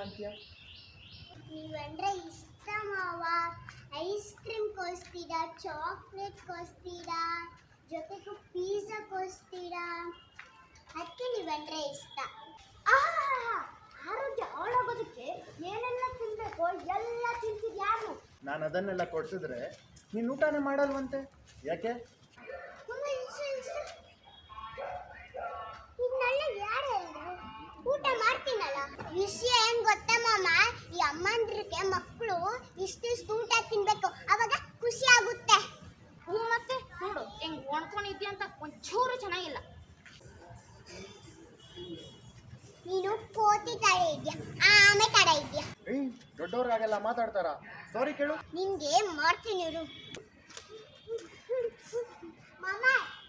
ಅಂತೀಯ? ನೀವಂದ್ರೆ ಇಷ್ಟ ಮಾವ. ಐಸ್ ಕ್ರೀಮ್ ಕೊಡಿಸ್ತೀರಾ, ಚಾಕ್ಲೇಟ್ ಕೊಡಿಸ್ತೀರಾ, ಜೊತೆಗೂ ಪಿಜ್ಜಾ ಕೊಡಿಸ್ತೀರಾ. ಅದಕ್ಕೆ ನೀವಂದ್ರೆ ಇಷ್ಟ. ಆರೋಗ್ಯ ಹಾಳಾಗೋದಕ್ಕೆ ಏನೆಲ್ಲ ತಿನ್ಬೇಕು ಎಲ್ಲ ತಿಂತಿದ್ಯಾನು? ನಾನು ಅದನ್ನೆಲ್ಲ ಕೊಡ್ಸಿದ್ರೆ ನೀನು ಊಟನೇ ಮಾಡಲ್ವಂತೆ, ಯಾಕೆ? ಇನ್ನೆಲ್ಲ ಯಾರು ಹೇಳಿದ್ರು? ಊಟ ಮಾಡ್ತೀನಲ್ಲ. ವಿಷಯ ಏನ್ ಗೊತ್ತಾ ಮಾಮ, ಈ ಅಮ್ಮಂದ್ರಿಗೆ ಮಕ್ಕಳು ಇಷ್ಟಿಷ್ಟು ಊಟ ತಿನ್ಬೇಕು, ಅವಾಗ ಖುಷಿ ಆಗುತ್ತೆ. ಹ್ಞೂ ಮತ್ತೆ ನೋಡು ಹೆಂಗ್ ಒಣ್ಕೊಂಡಿದ್ಯಾ ಅಂತ ಒಂಚೂರು ಚೆನ್ನಾಗಿಲ್ಲ. ನೀನು ಕೋತಿ ತಡೆ ಇದ್ಯಾ, ಆಮೆ ತಡೆ ಇದ್ಯಾ? ದೊಡ್ಡವ್ರಾಗೆಲ್ಲ ಮಾತಾಡ್ತಾರ? ಸಾರಿ ಕೇಳು. ನಿನ್ಗೆ ಮಾಡ್ತೀನಿ ಇರು. ಮಾಮ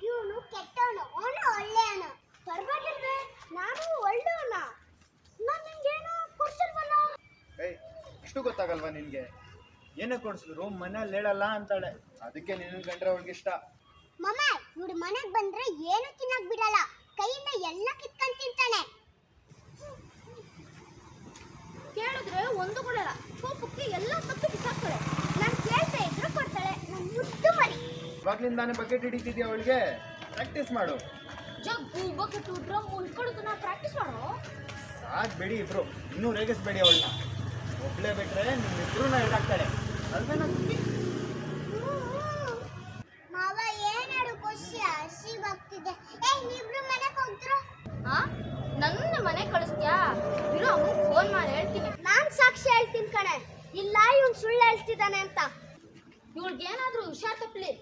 ಇವನು ಕೆಟ್ಟವನು, ಅವನು ಒಳ್ಳೆಯವನು. ಪರವಾಗಿಲ್ವೇ, ನಾನು ಒಳ್ಳೆಯವನ. ನಾನು ನಿನ್ಗೇನು ಕೊಡ್ಸಲ್ವಲ್ಲ? ಇಷ್ಟು ಗೊತ್ತಾಗಲ್ವಾ ನಿನ್ಗೆ? ಏನೇ ಕೊಡ್ಸಿದ್ರು ಮನೇಲಿ ಹೇಳಲ್ಲ ಅಂತಾಳೆ, ಅದಕ್ಕೆ ನಿನ್ನ ಕಂಡ್ರೆ ಅವಳಿಗೆ ಇಷ್ಟ. ಮಾಮ ಇವ್ರು ಮನೆಗೆ ಬಂದ್ರೆ ಏನು ತಿನ್ನಕ್ ಬಿಡಲ್ಲ, ಕೈಯಿಂದ ಎಲ್ಲ ಕಿತ್ಕೊಂಡ್ ತಿಂತಾನೆ. ಕೇಳಿದ್ರೆ ಒಂದು ಕೊಡಲ್ಲ, ಕೋಪಕ್ಕೆ ಎಲ್ಲ ತಪ್ಪು ಬಿಸಾಕ್ತಾಳೆ. ನಾನು ಕೇಳ್ತಾ ಇದ್ರು ಕೊಡ್ತಾಳೆ. ನನ್ನ ಮುದ್ದು ಮರಿ. ಇವಾಗ್ಲಿಂದಾನೆ ಬಕೆಟ್ ಹಿಡಿತಿದ್ಯಾ ಅವಳಿಗೆ? ಪ್ರಾಕ್ಟೀಸ್ ಮಾಡು. ಜಗ್ಗು ಬಕೆಟು ಡ್ರಮ್ಮು ಇಟ್ಕೊಳ್ಳೋದನ್ನ ಪ್ರಾಕ್ಟೀಸ್ ಮಾಡೋ. ಸಾಕ್ ಬಿಡಿ ಇಬ್ರು, ಇನ್ನೂ ರೇಗಿಸ್ಬೇಡಿ ಅವಳನ್ನ. ಒಬ್ಳೆ ಬಿಟ್ರೆ ನಿಮ್ಮಿಬ್ರು ಎಳ್ಳಾಗ್ತಾಳೆ ಅಲ್ವೇನಾ? ಮಾವ ಏನಾಡು ಖುಷಿ ಹಸಿವಾಗ್ತಿದೆ. ನೀವಿಬ್ರು ಮನೆಗೆ ಹೋಗ್ತಿರೋ? ನನ್ನ ಮನೆ ಕಳಿಸ್ತ್ಯಾ? ಇರು ಅಮ್ಮ ಫೋನ್ ಮಾಡಿ ಹೇಳ್ತೀನಿ. ನಾನ್ ಸಾಕ್ಷಿ ಹೇಳ್ತೀನಿ ಕಣೆ, ಇಲ್ಲ ಇವ್ನು ಸುಳ್ಳು ಹೇಳ್ತಿದ್ದಾನೆ ಅಂತ. ಇವಳಿಗೇನಾದ್ರೂ ಹುಷಾರ್ ತಪ್ಪಲಿ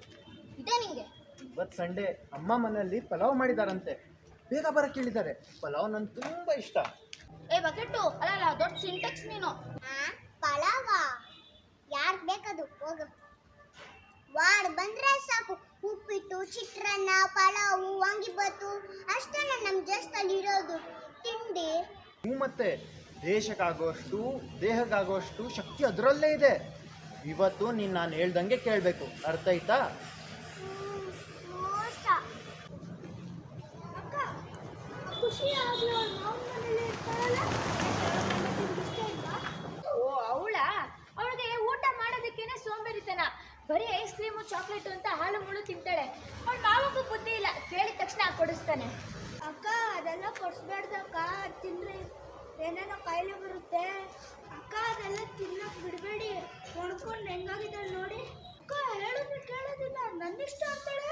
ಇದೆ ನಿಂಗೆ. ಇವತ್ತು ಸಂಡೇ ಅಮ್ಮ ಮನೆಯಲ್ಲಿ ಪಲಾವ್ ಮಾಡಿದಾರಂತೆ, ಬೇಗ ಬರಕ್ಕೆ ಹೇಳಿದ್ದಾರೆ. ಪಲಾವ್ ನನ್ಗೆ ತುಂಬಾ ಇಷ್ಟ. ಬಕೆಟ್ಟು ಅಲ್ಲ ದೊಡ್ಡ ಸಿಂಟೆಕ್ಸ್ ನೀನು. ಪಲಾವ ಯಾರ್ಗ್ ಬೇಕದು, ಹೋಗು. ವಾಡ್ ಬಂದ್ರೆ ಸಾಕು, ಉಪ್ಪಿಟ್ಟು, ಚಿತ್ರಾನ್ನ, ಪಲಾವು, ವಾಂಗಿಬಾತು ಅಷ್ಟೇ ನಮ್ಮ ಜಸ್ಟಲ್ಲಿ ಇರೋದು ತಿಂಡಿ. ಮತ್ತೆ ದೇಶಕ್ಕಾಗೋಷ್ಟು ದೇಹಕ್ಕಾಗೋಷ್ಟು ಶಕ್ತಿ ಅದರಲ್ಲೇ ಇದೆ. ಇವತ್ತು ನೀನು ನಾನು ಹೇಳ್ದಂಗೆ ಕೇಳಬೇಕು, ಅರ್ಥ ಆಯ್ತಾ? ಮೋಸ. ಅಕ್ಕ ಖುಷಿ ಆಗ್ಲೋ ನಾವು ಮನೇಲಿ ಇರ್ತಾರಲ್ಲ. ಓ ಅವಳಿಗೆ ಊಟ ಮಾಡೋದಕ್ಕೇನೆ ಸೋಂಬೇರಿತನ. ಬರೀ ಐಸ್ ಕ್ರೀಮು ಚಾಕ್ಲೇಟು ಅಂತ ಹಾಳು ಮುಳು ತಿಂತಾಳೆ. ಅವಳ ಮಾವಕ್ಕೂ ಬುದ್ಧಿ ಇಲ್ಲ, ಕೇಳಿದ ತಕ್ಷಣ ಕೊಡಿಸ್ತಾನೆ. ಅಕ್ಕ ಅದೆಲ್ಲ ಕೊಡಿಸ್ಬೇಡ್ದಕ್ಕ, ತಿಂದ್ರೆ ಏನೇನೋ ಕಾಯಿಲೆ ಬರುತ್ತೆ. ಅಕ್ಕ ಅದೆಲ್ಲ ತಿನ್ನಕ್ ಬಿಡಬೇಡಿ, ಹೊಡ್ಕೊಂಡು ಹೆಂಗಾಗಿದ್ದಾಳೆ ನೋಡಿ. ಅಕ್ಕ ಹೇಳಿದ್ರೆ ಕೇಳೋದಿಲ್ಲ, ನನ್ನಿಷ್ಟ ಅಂತಾಳೆ.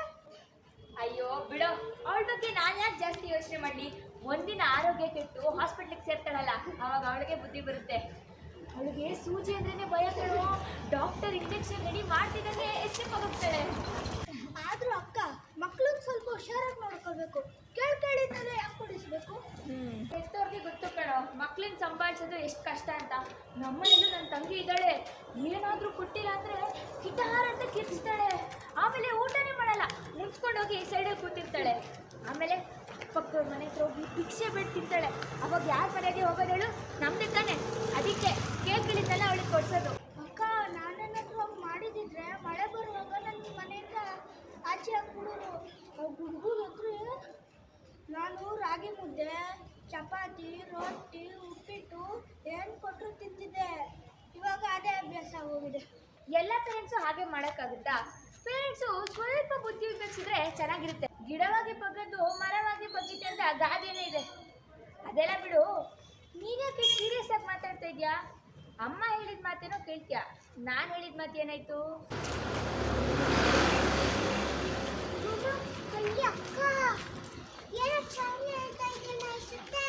ಅಯ್ಯೋ ಬಿಡೋ, ಅವಳ ಬಗ್ಗೆ ನಾನು ಯಾಕೆ ಜಾಸ್ತಿ ಯೋಚನೆ ಮಾಡಲಿ. ಒಂದಿನ ಆರೋಗ್ಯ ಕೆಟ್ಟು ಹಾಸ್ಪಿಟ್ಲಿಗೆ ಸೇರ್ತಾಳಲ್ಲ, ಅವಾಗ ಅವಳಿಗೆ ಬುದ್ಧಿ ಬರುತ್ತೆ. ಅವಳಿಗೆ ಸೂಜಿ ಅಂದ್ರೇನೆ ಭಯ ಕಣೋ. ಡಾಕ್ಟರ್ ಇಂಜೆಕ್ಷನ್ ರೆಡಿ ಮಾಡ್ತಿದ್ದಂಗೆ ಎಸ್ಕೇಪ್ ಆಗೋಗ್ತಾಳೆ. ಆದ್ರೂ ಅಕ್ಕ ಮಕ್ಳನ್ನ ಸ್ವಲ್ಪ ಹುಷಾರಾಗಿ ನೋಡ್ಕೋಬೇಕು. ಕೇಳಿದ್ರೆ ಯಾಕೆ ಕೊಡಿಸ್ಬೇಕು? ಹೆತ್ತವ್ರಿಗೆ ಗೊತ್ತು ಕಣೋ, ಮಕ್ಳನ್ನ ಸಂಭಾಳಿಸೋದು ಎಷ್ಟು ಕಷ್ಟ ಅಂತ. ನಮ್ಮನೆಯಲ್ಲೂ ನನ್ನ ತಂಗಿ ಇದ್ದಾಳೆ, ಏನಾದರೂ ಕೊಟ್ಟಿಲ್ಲ ಅಂದರೆ ಕಿಟಾರ ಅಂತ ಕಿರ್ಚ್ತಾಳೆ. ಆಮೇಲೆ ಊಟನೇ ಮಾಡಲ್ಲ, ಮುಚ್ಕೊಂಡೋಗಿ ಸೈಡಲ್ಲಿ ಕೂತಿರ್ತಾಳೆ. ಆಮೇಲೆ ಪಕ್ಕದವ್ರ ಮನೆ ಹತ್ರ ಹೋಗಿ ಭಿಕ್ಷೆ ಬಿಟ್ಟು ತಿಂತಾಳೆ. ಅವಾಗ ಯಾರ ಮನೆಗೆ ಹೋಗೋದೇಳು? ನಮ್ಮದೇ ತಾನೆ. ಅದಕ್ಕೆ ಕೇಕ್ಗಳಿಂದೆಲ್ಲ ಅವಳಿಗೆ ಕೊಡ್ಸೋದು. ಅಕ್ಕ ನಾನೇನಾದ್ರೂ ಹೋಗಿ ಮಾಡಿದಿದ್ರೆ ಮಳೆ ಬರುವಾಗ ನನ್ನ ಮನೆಯಿಂದ ಆಚೆ ಹಾಕ್ಬಿಡೋರು. ಹುಡುಗರ ಹತ್ರ ನಾನು ರಾಗಿ ಮುದ್ದೆ, ಚಪಾತಿ, ರೊಟ್ಟಿ, ಉಪ್ಪಿಟ್ಟು ಏನು ಕೊಟ್ಟರು ತಿಂತಿದ್ದೆ. ಇವಾಗ ಅದೇ ಅಭ್ಯಾಸ ಆಗೋಗಿದೆ. ಎಲ್ಲ ಪೇರೆಂಟ್ಸು ಹಾಗೆ ಮಾಡೋಕ್ಕಾಗುತ್ತಾ? ಪೇರೆಂಟ್ಸು ಸ್ವಲ್ಪ ಬುದ್ಧಿ ಉಪಯೋಗಿಸಿದ್ರೆ ಚೆನ್ನಾಗಿರುತ್ತೆ. ಗಿಡವಾಗಿ ಬಗ್ಗದ್ದು ಮರವಾಗಿ ಬಗ್ಗಿತ್ತೆ ಅಂತ ಗಾದೆನೇ ಇದೆ. ಅದೆಲ್ಲ ಬಿಡು, ನೀನ್ಯಾಕೆ ಸೀರಿಯಸ್ ಆಗಿ ಮಾತಾಡ್ತಾ ಇದೆಯಾ? ಅಮ್ಮ ಹೇಳಿದ ಮಾತೇನೋ ಕೇಳ್ತೀಯಾ? ನಾನು ಹೇಳಿದ ಮಾತು ಏನಾಯ್ತು? ಅಕ್ಕ ಏನೋ ಚೆನ್ನಾಗಿ ಹೇಳ್ತಾ ಇದ್ದೀನಿ ಅನ್ಸುತ್ತೆ.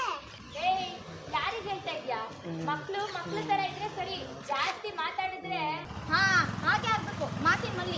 ಯಾರಿಗೆ ಹೇಳ್ತಾ ಇದೆಯಾ? ಮಕ್ಕಳು ಥರ ಇದ್ರೆ ಸರಿ, ಜಾಸ್ತಿ ಮಾತಾಡಿದ್ರೆ ಹಾಗೆ ಆಗ್ಬೇಕು. ಮಾತಿನ ಮಲ್ಲಿ